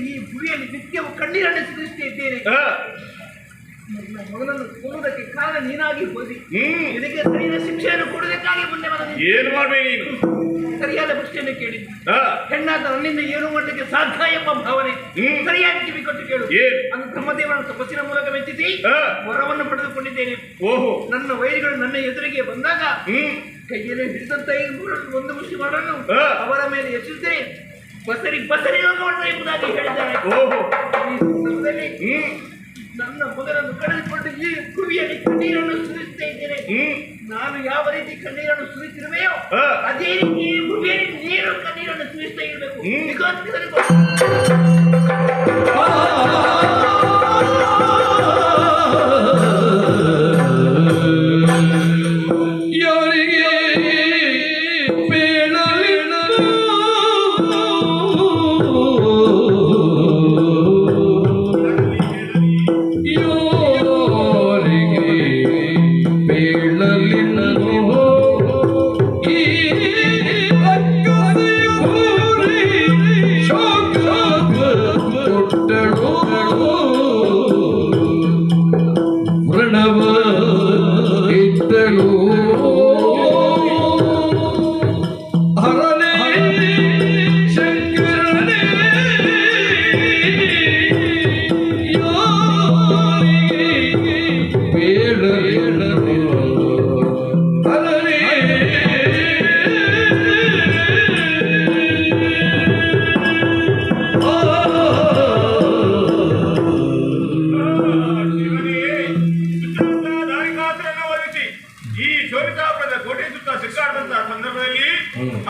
ಈ ಭುವಿಯಲ್ಲಿ ನಿತ್ಯವೂ ಕಣ್ಣೀರನ್ನು ಸುರಿಸ್ತಾ ಇದ್ದೇನೆ. ನನ್ನ ಮಗನನ್ನು ಕೊಲ್ಲುವುದಕ್ಕೆ ಕಾರಣ ನೀನಾಗಿ ಹೋದಿ. ಇದಕ್ಕೆ ಸರಿಯಾದ ಶಿಕ್ಷೆಯನ್ನು ಕೊಡುವುದಕ್ಕಾಗಿ ಮುಂದೆ ಏನು ಮಾಡ್ಬೇಕು ನೀನು? ಸರಿಯಾದ ಪ್ರಶ್ನೆಯನ್ನು ಕೇಳಿದ್ದು. ಹೆಣ್ಣಾದ ನನ್ನಿಂದ ಏನು ಮಾಡಲಿಕ್ಕೆ ಸಾಧ್ಯ ಎಂಬ ಭಾವನೆ ಸರಿಯಾಗಿ ಕಿವಿ ಕೊಟ್ಟು ಕೇಳು. ಅದು ಬ್ರಹ್ಮದೇವನ ತಪಸ್ಸಿನ ಮೂಲಕ ಮೆಚ್ಚಿಸಿ ವರವನ್ನು ಪಡೆದುಕೊಂಡಿದ್ದೇನೆ. ಓಹೋ, ನನ್ನ ವೈರಿಗಳು ನನ್ನ ಎದುರಿಗೆ ಬಂದಾಗ ಕೈಯಲ್ಲಿ ಹಿಡಿದಂತ ಒಂದು ಮುಷ್ಟಿಮಾಡನ್ನು ಅವರ ಮೇಲೆ ಎಸೆದರೆ ಬಸರಿ ಬಸರಿ ಹೋಗೋಣ ಎಂಬುದಾಗಿ ಹೇಳಿದ್ದಾರೆ. ಈ ಸಂದರ್ಭದಲ್ಲಿ ನನ್ನ ಮಗನನ್ನು ಕಳೆದುಕೊಂಡು ಈ ಭೂಮಿಯಲ್ಲಿ ಕಣ್ಣೀರನ್ನು ಸುರಿಸ್ತಾ ಇದ್ದೇನೆ. ನಾನು ಯಾವ ರೀತಿ ಕಣ್ಣೀರನ್ನು ಸುರಿಸಿರುವೆಯೋ ಅದೇ ರೀತಿ ಈ ಭೂಮಿಯಲ್ಲಿ ನೀರು ಕಣ್ಣೀರನ್ನು ಸುರಿಸ್ತಾ ಇರಬೇಕು.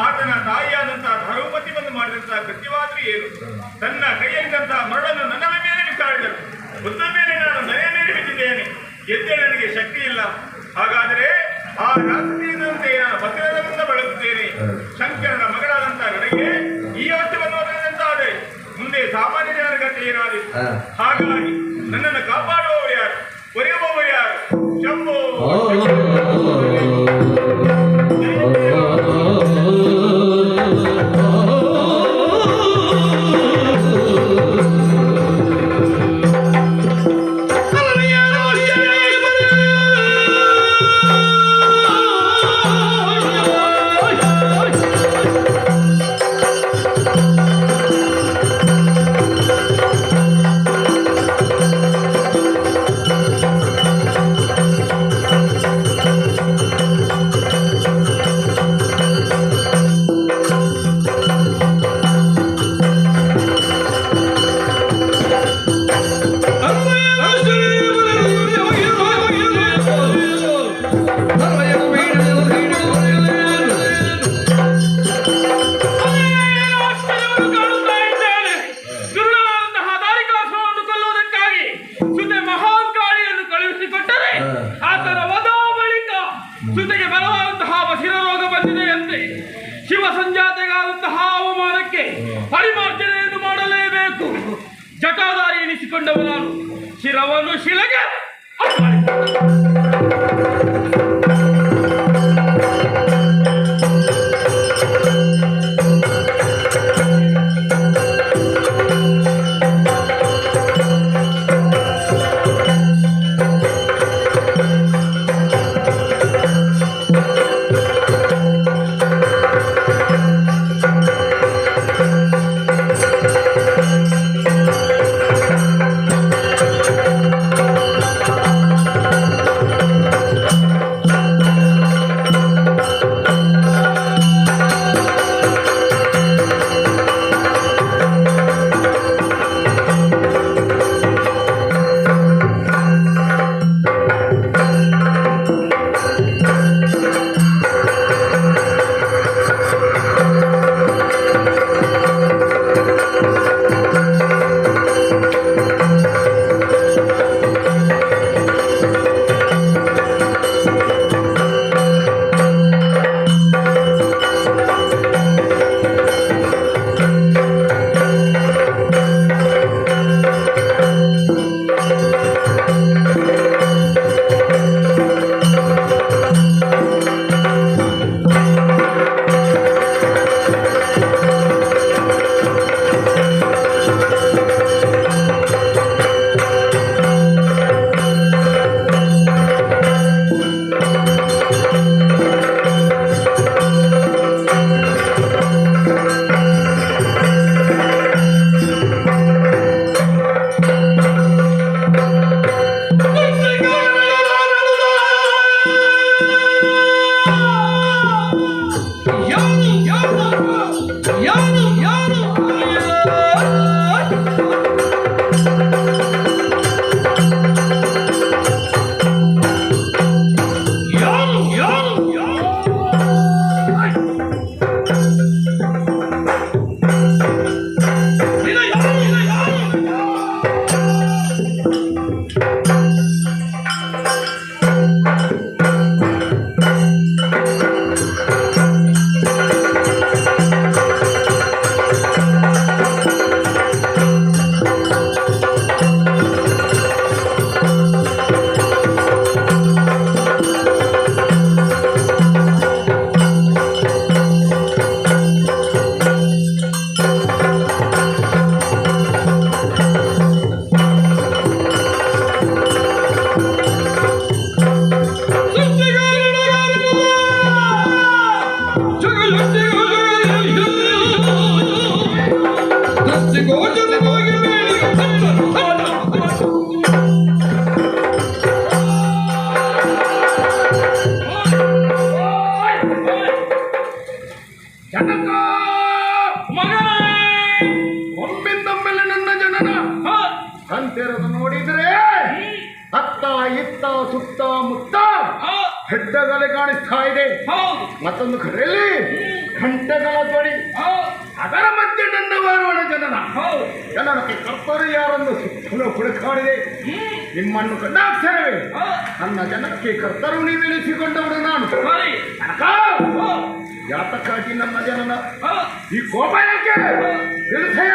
ಆತನ ತಾಯಿಯಾದಂತಹ ಧರ್ಮಪತಿ ಬಂದು ಮಾಡಿದಂತಹ ಕೃತ್ಯವಾದ್ರೂ ಏನು? ತನ್ನ ಕೈಯಲ್ಲಿದ್ದಂತಹ ಮರಳನ್ನು ನನ್ನ ಮೇಲೆ ಬಿಸಾಡಿದರು. ಬುದ್ಧ ಮೇಲೆ ನಾನು ಮನೆಯ ಮೇಲೆ ಬಿದ್ದಿದ್ದೇನೆ. ಎದ್ದೆ ನನಗೆ ಶಕ್ತಿ ಇಲ್ಲ. ಹಾಗಾದರೆ ಆ ರಾತ್ರಿಯಂತೆ ನಾನು ಭದ್ರದಿಂದ ಬಳಸುತ್ತೇನೆ. ಶಂಕರನ ಮಗಳಾದಂತಹ ನನಗೆ ಈ ಅವಶ್ಯವನ್ನು ಒದಗಿದಂತಾದರೆ ಮುಂದೆ ಸಾಮಾನ್ಯ ಜನರ ಗತಿ ಏನಾದಿತ್ತು. ಹಾಗಾಗಿ ನನ್ನನ್ನು ಕಾಪಾಡುವವರು ಯಾರು? ಒರೆಯುವವರು ಯಾರು? ಶಂಭೋ ಶಿವ ಸಂಜಾತೆಗಾದಂತಹ ಅವಮಾನಕ್ಕೆ ಪರಿಮಾರ್ಜನೆಯನ್ನು ಮಾಡಲೇಬೇಕು. ಜಟಾಧಾರಿ ಎನಿಸಿಕೊಂಡವ ನಾನು ಶಿರವನ್ನು ಶಿಲೆಗೆ ಜನಕ ಒಮ್ಮಿಂದೊಮ್ಮೆಲೆ ನನ್ನ ಜನನ ಅಂತೆರದು ನೋಡಿದರೆ ಅತ್ತ ಇತ್ತ ಸುತ್ತ ಮುತ್ತ ಹೆಡ್ಡಗಲೆ ಕಾಣಿಸ್ತಾ ಇದೆ. ಮತ್ತೊಂದು ಕಡೆಯಲ್ಲಿ ಗಂಟೆಗಳ ಧ್ವನಿ, ಅದರ ಮಧ್ಯೆ ನನ್ನ ವಾರವಣ ಜನನಕ್ಕೆ ಕರ್ತರು ಯಾರನ್ನು ಸುತ್ತಲೂ ಹುಡುಕಾಡಿದೆ. ನಿಮ್ಮನ್ನು ಕಂಡಾಕ್ಷರವೇ ನನ್ನ ಜನಕ್ಕೆ ಕರ್ತರು ನೀವೆನಿಸಿಕೊಂಡವರು ನಾನು. ಯಾತಕ್ಕಾಗಿ ನಮ್ಮ ಜನನ ಈ ಕೋಪ ಯಾಕೆ ತಿಳಿಸೇ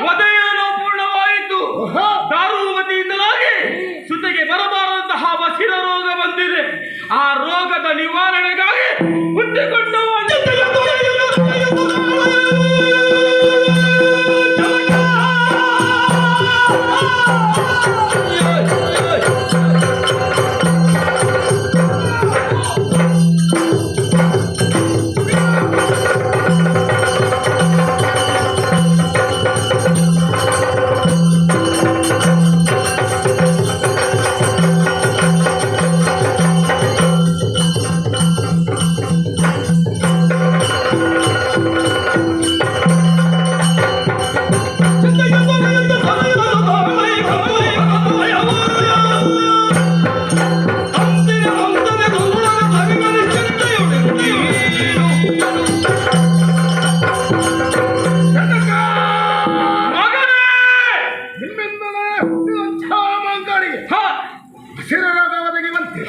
ವದಯನೋ ಪೂರ್ಣವಾಯಿತು. ದಾರುಮತಿಯಿಂದಲಾಗಿ ಸುತೆಗೆ ಬರಬಾರದಂತಹ ವಸಿರ ರೋಗ ಬಂದಿದೆ. ಆ ರೋಗದ ನಿವಾರಣೆಗಾಗಿ ಹುಟ್ಟಿಕೊಂಡು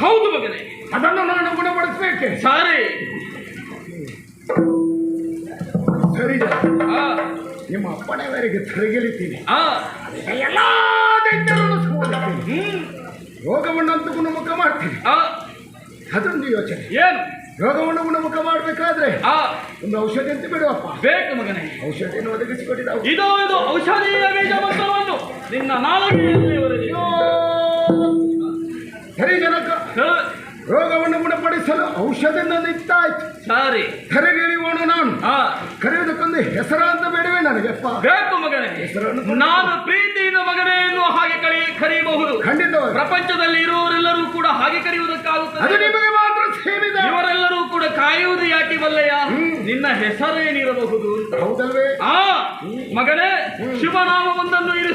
ಹೌದು ಮಗನೇ, ಅದನ್ನು ನಾನು ಗುಣಪಡಿಸಬೇಕೆ? ಸಾರಿ ಸರಿ, ನಿಮ್ಮ ಅಪ್ಪಣೆವರೆಗೆ ತಿರುಗಿಲಿದ್ದೀನಿ. ಎಲ್ಲ ದೈತ್ಯರನ್ನು ಸೋಲಿಸ್ತೀನಿ. ರೋಗವನ್ನಂತೂ ಗುಣಮುಖ ಮಾಡ್ತೀನಿ. ಅದೊಂದು ಯೋಚನೆ. ಏನು? ರೋಗವನ್ನು ಗುಣಮುಖ ಮಾಡಬೇಕಾದ್ರೆ ಒಂದು ಔಷಧಿ ಅಂತ ಬಿಡುವಪ್ಪ. ಬೇಕು ಮಗನೇ, ಔಷಧಿಯನ್ನು ಒದಗಿಸಿಕೊಟ್ಟಿದ್ದ. ಇದು ಔಷಧೀಯ ಬೀಜವನ್ನು ನಿನ್ನ ನಾಲಿಗೆಯಲ್ಲಿ ಒರೆಸಿ. ಸರಿ ಜನಕ, ರೋಗವನ್ನು ಗುಣಪಡಿಸಲು ಔಷಧಿಯನ್ನು ಇತ್ತಾಯ್ತು. ಸಾರಿ, ಕರೆಗಿಳಿಯೋಣ. ನಾನು ಕರೆಯುವುದಕ್ಕೊಂದು ಹೆಸರ ಅಂತ ಬೇಡವೇ ನನಗೆಪ್ಪ? ಬೇಕು ಮಗನೇ, ಹೆಸರನ್ನು ನಾನು ಪ್ರೀತಿಯಿಂದ ಮಗನೇ ಎನ್ನುವ ಹಾಗೆ ಕರೆಯಬಹುದು. ಖಂಡಿತವಾಗಿ ಪ್ರಪಂಚದಲ್ಲಿ ಇರುವವರೆಲ್ಲರೂ ಕೂಡ ಹಾಗೆ ಕರೆಯುವುದಕ್ಕಾಗುತ್ತದೆ. ಅದು ನಿಮಗೆ ಮಾತ್ರ ಸೇರಿದ. ಇವರೆಲ್ಲರೂ ಕೂಡ ಕಾಯುವುದು ಯಾಕೆ ಬಲ್ಲೆಯ? ನಿನ್ನ ಹೆಸರೇನಿರಬಹುದು? ಹೌದಲ್ವೇ? ಮಗನೇ, ಶುಭನಾಮವೊಂದನ್ನು ಇರಿಸು.